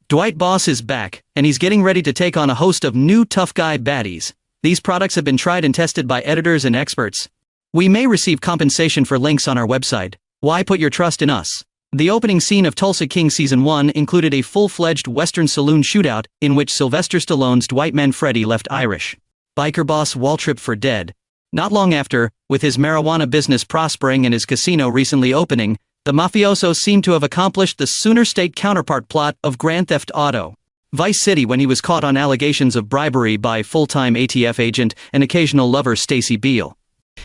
Dwight Boss is back, and he's getting ready to take on a host of new tough guy baddies. These products have been tried and tested by editors and experts. We may receive compensation for links on our website. Why put your trust in us? The opening scene of Tulsa King Season 1 included a full-fledged Western saloon shootout in which Sylvester Stallone's Dwight Manfredi left Irish biker boss Waltrip for dead. Not long after, with his marijuana business prospering and his casino recently opening, the mafioso seemed to have accomplished the Sooner State counterpart plot of Grand Theft Auto Vice City when he was caught on allegations of bribery by full-time ATF agent and occasional lover Stacy Beale.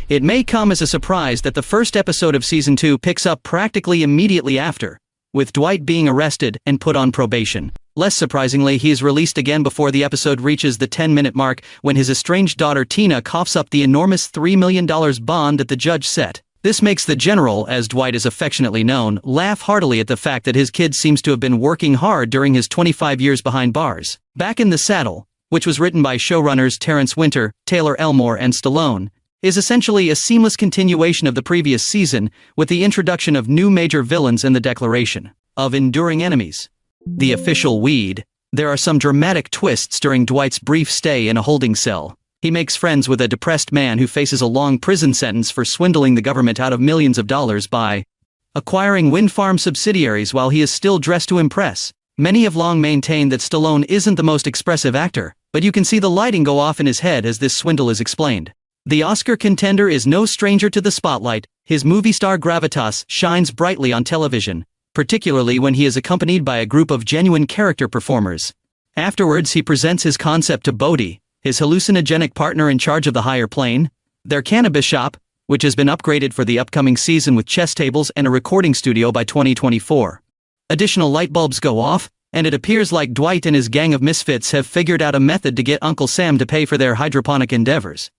It may come as a surprise that the first episode of Season 2 picks up practically immediately after, with Dwight being arrested and put on probation. Less surprisingly, he is released again before the episode reaches the 10-minute mark when his estranged daughter Tina coughs up the enormous $3 million bond that the judge set. This makes the General, as Dwight is affectionately known, laugh heartily at the fact that his kid seems to have been working hard during his 25 years behind bars. Back in the Saddle, which was written by showrunners Terrence Winter, Taylor Elmore, and Stallone, is essentially a seamless continuation of the previous season, with the introduction of new major villains and the declaration of enduring enemies. The official weed. There are some dramatic twists during Dwight's brief stay in a holding cell. He makes friends with a depressed man who faces a long prison sentence for swindling the government out of millions of dollars by acquiring wind farm subsidiaries while he is still dressed to impress. Many have long maintained that Stallone isn't the most expressive actor, but you can see the lighting go off in his head as this swindle is explained. The Oscar contender is no stranger to the spotlight. His movie star gravitas shines brightly on television, particularly when he is accompanied by a group of genuine character performers. Afterwards, he presents his concept to Bodhi, his hallucinogenic partner in charge of the higher plane, their cannabis shop, which has been upgraded for the upcoming season with chess tables and a recording studio by 2024. Additional light bulbs go off, and it appears like Dwight and his gang of misfits have figured out a method to get Uncle Sam to pay for their hydroponic endeavors.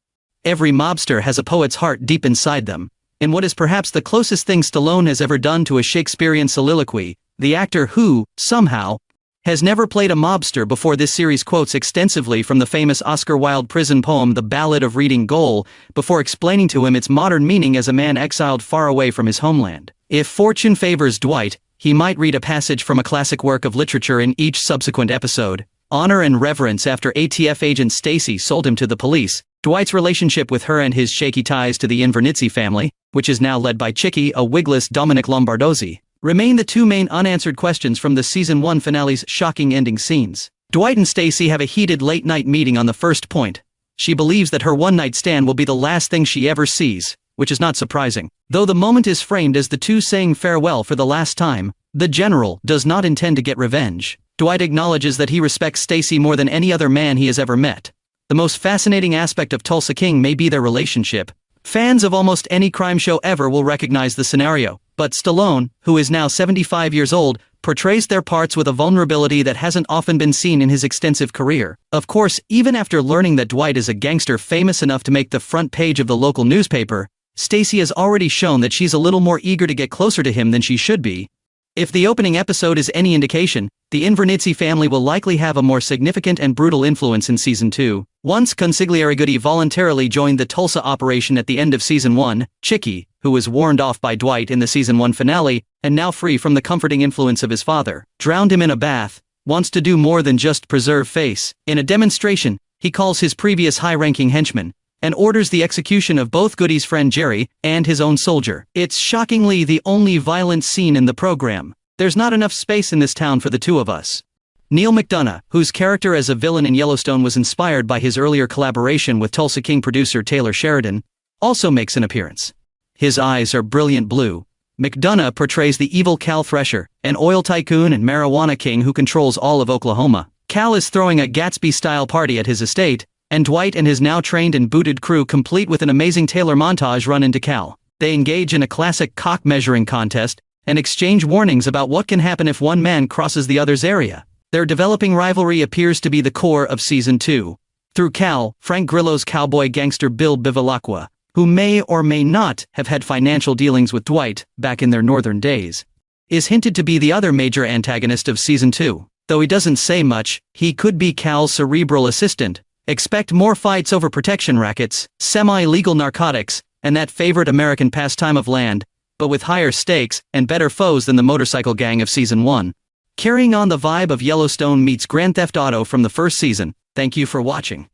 Every mobster has a poet's heart deep inside them. In what is perhaps the closest thing Stallone has ever done to a Shakespearean soliloquy, the actor who, somehow, has never played a mobster before this series quotes extensively from the famous Oscar Wilde prison poem The Ballad of Reading Gaol, before explaining to him its modern meaning as a man exiled far away from his homeland. If fortune favors Dwight, he might read a passage from a classic work of literature in each subsequent episode. Honor and reverence. After ATF agent Stacy sold him to the police, Dwight's relationship with her and his shaky ties to the Invernizzi family, which is now led by Chicky, a wigless Dominic Lombardozzi, remain the two main unanswered questions from the Season 1 finale's shocking ending scenes. Dwight and Stacy have a heated late-night meeting on the first point. She believes that her one-night stand will be the last thing she ever sees, which is not surprising. Though the moment is framed as the two saying farewell for the last time, the General does not intend to get revenge. Dwight acknowledges that he respects Stacy more than any other man he has ever met. The most fascinating aspect of Tulsa King may be their relationship. Fans of almost any crime show ever will recognize the scenario, but Stallone, who is now 75 years old, portrays their parts with a vulnerability that hasn't often been seen in his extensive career. Of course, even after learning that Dwight is a gangster famous enough to make the front page of the local newspaper, Stacy has already shown that she's a little more eager to get closer to him than she should be. If the opening episode is any indication, the Invernizzi family will likely have a more significant and brutal influence in Season 2. Once consigliere Goody voluntarily joined the Tulsa operation at the end of Season 1, Chicky, who was warned off by Dwight in the Season 1 finale, and now free from the comforting influence of his father, drowned him in a bath, wants to do more than just preserve face. In a demonstration, he calls his previous high-ranking henchman, and orders the execution of both Goody's friend Jerry and his own soldier. It's shockingly the only violent scene in the program. There's not enough space in this town for the two of us. Neil McDonough, whose character as a villain in Yellowstone was inspired by his earlier collaboration with Tulsa King producer Taylor Sheridan, also makes an appearance. His eyes are brilliant blue. McDonough portrays the evil Cal Thresher, an oil tycoon and marijuana king who controls all of Oklahoma. Cal is throwing a Gatsby-style party at his estate, and Dwight and his now trained and booted crew, complete with an amazing Taylor montage, run into Cal. They engage in a classic cock-measuring contest, and exchange warnings about what can happen if one man crosses the other's area. Their developing rivalry appears to be the core of Season 2. Through Cal, Frank Grillo's cowboy gangster Bill Bevilacqua, who may or may not have had financial dealings with Dwight back in their northern days, is hinted to be the other major antagonist of Season 2. Though he doesn't say much, he could be Cal's cerebral assistant. Expect more fights over protection rackets, semi-legal narcotics, and that favorite American pastime of land, but with higher stakes and better foes than the motorcycle gang of Season 1. carrying on the vibe of Yellowstone meets Grand Theft Auto from the first season. Thank you for watching.